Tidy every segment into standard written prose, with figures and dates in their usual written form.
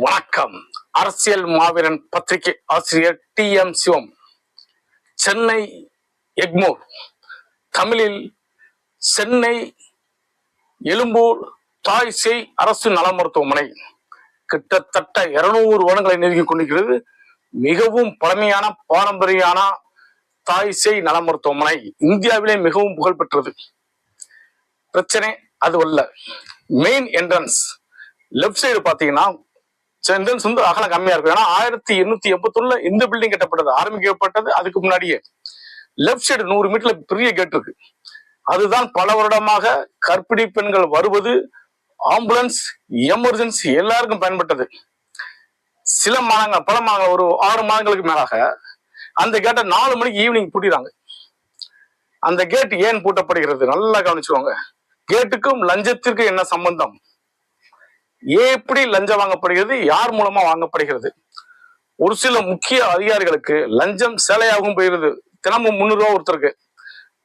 வணக்கம். அரசியல் மாவீரன் பத்திரிகை ஆசிரியர் TM சிவம். சென்னை எக்மோர், தமிழில் சென்னை எழும்பூர் தாய் சேய் அரசு நல மருத்துவமனை கிட்டத்தட்ட 200 வருடங்களை நெருங்கிக் கொண்டிருக்கிறது. மிகவும் பழமையான பாரம்பரியான தாய் சேய் நல மருத்துவமனை, இந்தியாவிலே மிகவும் புகழ்பெற்றது. பிரச்சனை அது அல்ல. மெயின் என்ட்ரன்ஸ் லெப்ட் சைடு பாத்தீங்கன்னா என்ட்ரன்ஸ் வந்து அகலம் கம்மியா இருக்கும். ஏன்னா 1881 இந்த பில்டிங் கட்டப்பட்டது, ஆரம்பிக்கப்பட்டது. அதுக்கு முன்னாடியே லெப்ட் சைடு 100 மீட்டர்ல பெரிய கேட் இருக்கு. அதுதான் பல வருடமாக கர்ப்பிணி பெண்கள் வருவது, ஆம்புலன்ஸ், எமர்ஜென்சி எல்லாருக்கும் பயன்பட்டது. சில மாதங்கள், பல மாதங்கள், ஒரு 6 மாதங்களுக்கு மேலாக அந்த கேட்டை 4 மணிக்கு ஈவினிங் பூட்டிடுறாங்க. அந்த கேட் ஏன் பூட்டப்படுகிறது நல்லா கவனிச்சுக்கோங்க. கேட்டுக்கும் லஞ்சத்திற்கும் என்ன சம்பந்தம்? எப்படி லஞ்சம் வாங்கப்படுகிறது, யார் மூலமா வாங்கப்படுகிறது? ஒரு சில முக்கிய அதிகாரிகளுக்கு லஞ்சம் சேலையாகவும் போயிருது. தினமும் 300 ரூபா ஒருத்தருக்கு,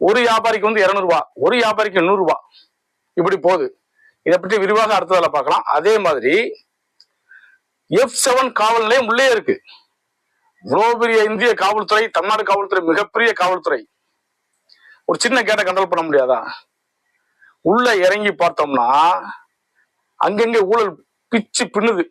ஒரு வியாபாரிக்கு வந்து 200 ரூபாய், ஒரு வியாபாரிக்கு 100 ரூபாய், இப்படி போகுது. இதை பற்றி விரிவாக அடுத்ததுல பார்க்கலாம். அதே மாதிரி F7 காவல் நிலையம் உள்ளே இருக்கு. இவ்வளவு பெரிய இந்திய காவல்துறை, தமிழ்நாடு காவல்துறை மிகப்பெரிய காவல்துறை, ஒரு சின்ன கேட்டை கண்ட்ரோல் பண்ண முடியாதா? உள்ள இறங்கி பார்த்தோம்னா அங்கங்க ஊழல் பிச்சு பின்னுது.